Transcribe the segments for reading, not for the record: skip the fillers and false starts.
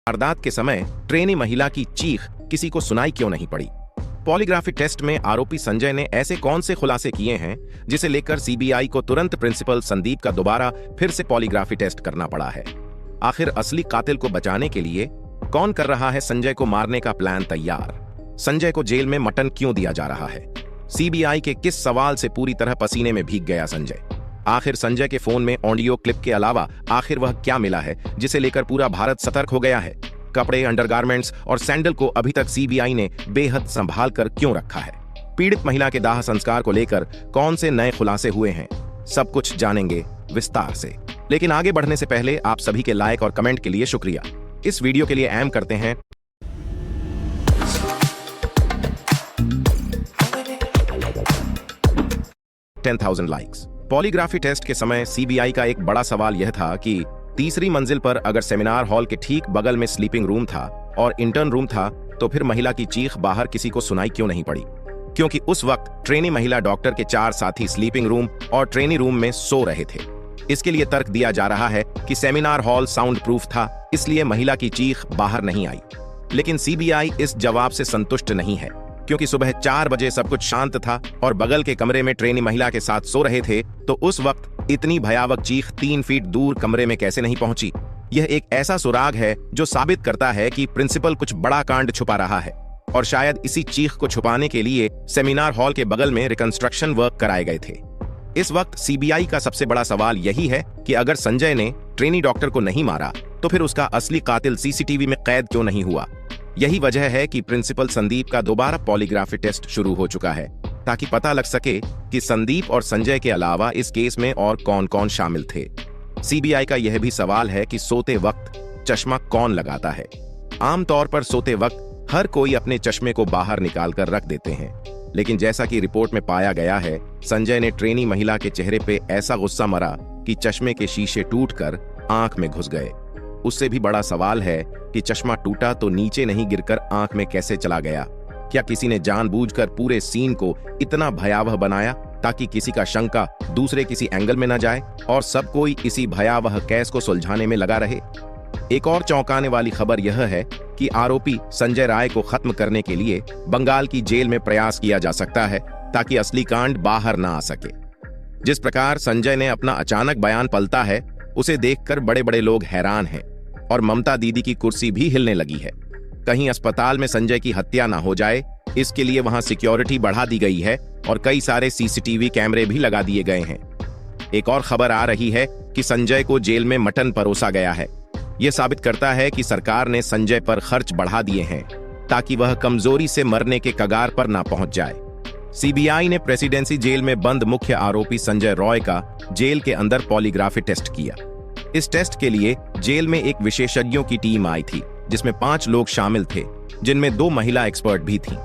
वारदात के समय ट्रेनी महिला की चीख किसी को सुनाई क्यों नहीं पड़ी? पॉलीग्राफी टेस्ट में आरोपी संजय ने ऐसे कौन से खुलासे किए हैं जिसे लेकर सीबीआई को तुरंत प्रिंसिपल संदीप का दोबारा फिर से पॉलीग्राफी टेस्ट करना पड़ा है? आखिर असली कातिल को बचाने के लिए कौन कर रहा है संजय को मारने का प्लान तैयार? संजय को जेल में मटन क्यों दिया जा रहा है? सीबीआई के किस सवाल से पूरी तरह पसीने में भीग गया संजय? आखिर संजय के फोन में ऑडियो क्लिप के अलावा आखिर वह क्या मिला है जिसे लेकर पूरा भारत सतर्क हो गया है? कपड़े, अंडरगारमेंट्स और सैंडल को अभी तक सीबीआई ने बेहद संभाल कर क्यों रखा है? पीड़ित महिला के दाह संस्कार को लेकर कौन से नए खुलासे हुए हैं? सब कुछ जानेंगे विस्तार से। लेकिन आगे बढ़ने से पहले आप सभी के लाइक और कमेंट के लिए शुक्रिया। इस वीडियो के लिए एम करते हैं 10,000 लाइक्स। पॉलीग्राफी टेस्ट के समय सीबीआई का एक बड़ा सवाल यह था कि तीसरी मंजिल पर अगर सेमिनार हॉल के ठीक बगल में स्लीपिंग रूम था और इंटर्न रूम था तो फिर महिला की चीख बाहर किसी को सुनाई क्यों नहीं पड़ी? क्योंकि उस वक्त ट्रेनी महिला डॉक्टर के 4 साथी स्लीपिंग रूम और ट्रेनी रूम में सो रहे थे। इसके लिए तर्क दिया जा रहा है कि सेमिनार हॉल साउंड प्रूफ था, इसलिए महिला की चीख बाहर नहीं आई। लेकिन सीबीआई इस जवाब से संतुष्ट नहीं है, क्योंकि सुबह 4 बजे सब कुछ शांत था और बगल के कमरे में ट्रेनी महिला के साथ सो रहे थे, तो उस वक्त इतनी भयावह चीख 3 फीट दूर कमरे में कैसे नहीं पहुंची? यह एक ऐसा सुराग है जो साबित करता है कि प्रिंसिपल कुछ बड़ा कांड छुपा रहा है और शायद इसी चीख को छुपाने के लिए सेमिनार हॉल के बगल में रिकंस्ट्रक्शन वर्क कराए गए थे। इस वक्त सीबीआई का सबसे बड़ा सवाल यही है कि अगर संजय ने ट्रेनी डॉक्टर को नहीं मारा तो फिर उसका असली कातिल सीसीटीवी में कैद क्यों नहीं हुआ? यही वजह है कि प्रिंसिपल संदीप का दोबारा पॉलीग्राफी टेस्ट शुरू हो चुका है, ताकि पता लग सके कि संदीप और संजय के अलावा इस केस में और कौन कौन शामिल थे। सीबीआई का यह भी सवाल है कि सोते वक्त चश्मा कौन लगाता है? आमतौर पर सोते वक्त हर कोई अपने चश्मे को बाहर निकाल कर रख देते हैं, लेकिन जैसा कि रिपोर्ट में पाया गया है, संजय ने ट्रेनी महिला के चेहरे पे ऐसा गुस्सा मरा कि चश्मे के शीशे टूटकर आंख में घुस गए। उससे भी बड़ा सवाल है कि चश्मा टूटा तो नीचे नहीं गिरकर आंख में कैसे चला गया? क्या किसी ने जानबूझकर पूरे सीन को इतना भयावह बनाया ताकि किसी का शंका दूसरे किसी एंगल में न जाए और सब कोई इसी भयावह केस को सुलझाने में लगा रहे? एक और चौंकाने वाली खबर यह है कि आरोपी संजय राय को खत्म करने के लिए बंगाल की जेल में प्रयास किया जा सकता है ताकि असली कांड बाहर न आ सके। जिस प्रकार संजय ने अपना अचानक बयान पलटा है, उसे देखकर बड़े बड़े लोग हैरान हैं और ममता दीदी की कुर्सी भी हिलने लगी है। कहीं अस्पताल में संजय की हत्या ना हो जाए, इसके लिए वहां सिक्योरिटी बढ़ा दी गई है और कई सारे सीसीटीवी कैमरे भी लगा दिए गए हैं। एक और खबर आ रही है कि संजय को जेल में मटन परोसा गया है। यह साबित करता है कि सरकार ने संजय पर खर्च बढ़ा दिए हैं ताकि वह कमजोरी से मरने के कगार पर ना पहुंच जाए। सीबीआई ने प्रेसिडेंसी जेल में बंद मुख्य आरोपी संजय रॉय का जेल के अंदर पॉलीग्राफी टेस्ट किया। इस टेस्ट के लिए जेल में एक विशेषज्ञों की टीम आई थी, जिसमें 5 लोग शामिल थे, जिनमें 2 महिला एक्सपर्ट भी थीं।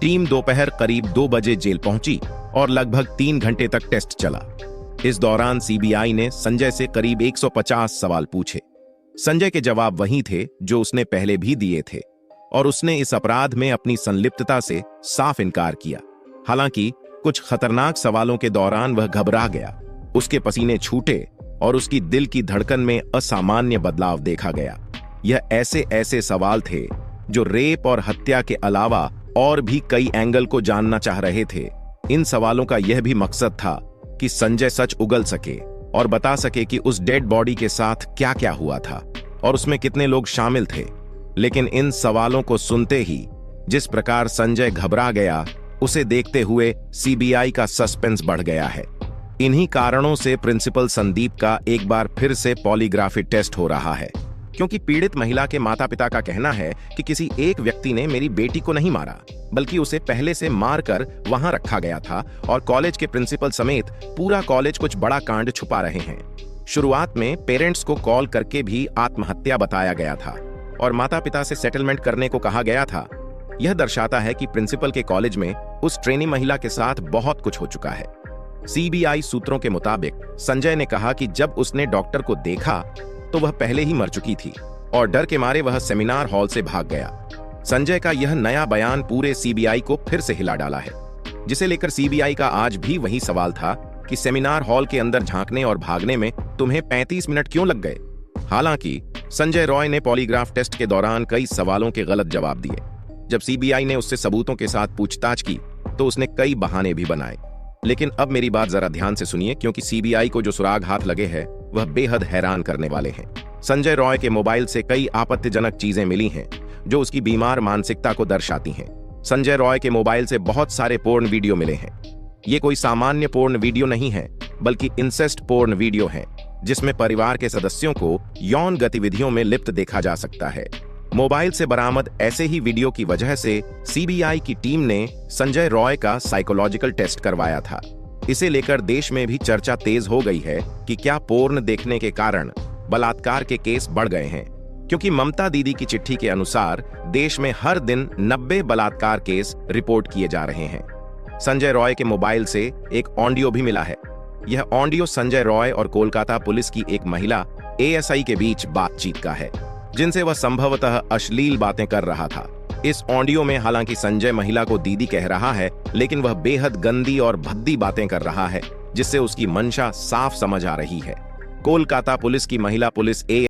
टीम दोपहर करीब 2 बजे जेल पहुंची और लगभग 3 घंटे तक टेस्ट चला। इस दौरान सीबीआई ने संजय से करीब 150 सवाल पूछे। संजय के जवाब वही थे जो उसने पहले भी दिए थे और उसने इस अपराध में अपनी संलिप्तता से साफ इनकार किया। हालांकि कुछ खतरनाक सवालों के दौरान वह घबरा गया, उसके पसीने छूटे और उसकी दिल की धड़कन में असामान्य बदलाव देखा गया। यह ऐसे सवाल थे जो रेप और हत्या के अलावा और भी कई एंगल को जानना चाह रहे थे। इन सवालों का यह भी मकसद था कि संजय सच उगल सके और बता सके कि उस डेड बॉडी के साथ क्या क्या हुआ था और उसमें कितने लोग शामिल थे। लेकिन इन सवालों को सुनते ही जिस प्रकार संजय घबरा गया, उसे देखते हुए सीबीआई का सस्पेंस बढ़ गया है। इन्हीं कारणों से प्रिंसिपल संदीप का एक बार फिर से पॉलीग्राफी टेस्ट हो रहा है, क्योंकि पीड़ित महिला के माता पिता का कहना है कि किसी एक व्यक्ति ने मेरी बेटी को नहीं मारा, बल्कि उसे पहले से मारकर वहां रखा गया था और कॉलेज के प्रिंसिपल समेत पूरा कॉलेज कुछ बड़ा कांड छुपा रहे हैं। शुरुआत में पेरेंट्स को कॉल करके भी आत्महत्या बताया गया था और माता पिता से सेटलमेंट करने को कहा गया था। यह दर्शाता है कि प्रिंसिपल के कॉलेज में उस ट्रेनी महिला के साथ बहुत कुछ हो चुका है। सीबीआई सूत्रों के मुताबिक संजय ने कहा कि जब उसने डॉक्टर को देखा तो वह पहले ही मर चुकी थी और डर के मारे वह सेमिनार हॉल से भाग गया। संजय का यह नया बयान पूरे सीबीआई को फिर से हिला डाला है, जिसे लेकर सीबीआई का आज भी वही सवाल था कि सेमिनार हॉल के अंदर झांकने और भागने में तुम्हें 35 मिनट क्यों लग गए? हालांकि संजय रॉय ने पॉलीग्राफ टेस्ट के दौरान कई सवालों के गलत जवाब दिए। जब सीबीआई ने उससे सबूतों के साथ पूछताछ की तो उसने कई बहाने भी बनाए। लेकिन अब मेरी बात जरा ध्यान से सुनिए, क्योंकि सीबीआई को जो सुराग हाथ लगे हैं वह बेहद हैरान करने वाले हैं। संजय रॉय के मोबाइल से कई आपत्तिजनक चीजें मिली हैं जो उसकी बीमार मानसिकता को दर्शाती हैं। संजय रॉय के मोबाइल से बहुत सारे पोर्न वीडियो मिले हैं। ये कोई सामान्य पोर्न वीडियो नहीं है, बल्कि इंसेस्ट पोर्न वीडियो है, जिसमें परिवार के सदस्यों को यौन गतिविधियों में लिप्त देखा जा सकता है। मोबाइल से बरामद ऐसे ही वीडियो की वजह से सीबीआई की टीम ने संजय रॉय का साइकोलॉजिकल टेस्ट करवाया था। इसे लेकर देश में भी चर्चा तेज हो गई है कि क्या पोर्न देखने के कारण बलात्कार के केस बढ़ गए हैं, क्योंकि ममता दीदी की चिट्ठी के अनुसार देश में हर दिन 90 बलात्कार केस रिपोर्ट किए जा रहे हैं। संजय रॉय के मोबाइल से एक ऑडियो भी मिला है। यह ऑडियो संजय रॉय और कोलकाता पुलिस की एक महिला एएसआई के बीच बातचीत का है, जिनसे वह संभवतः अश्लील बातें कर रहा था। इस ऑडियो में हालांकि संजय महिला को दीदी कह रहा है, लेकिन वह बेहद गंदी और भद्दी बातें कर रहा है, जिससे उसकी मंशा साफ समझ आ रही है। कोलकाता पुलिस की महिला पुलिस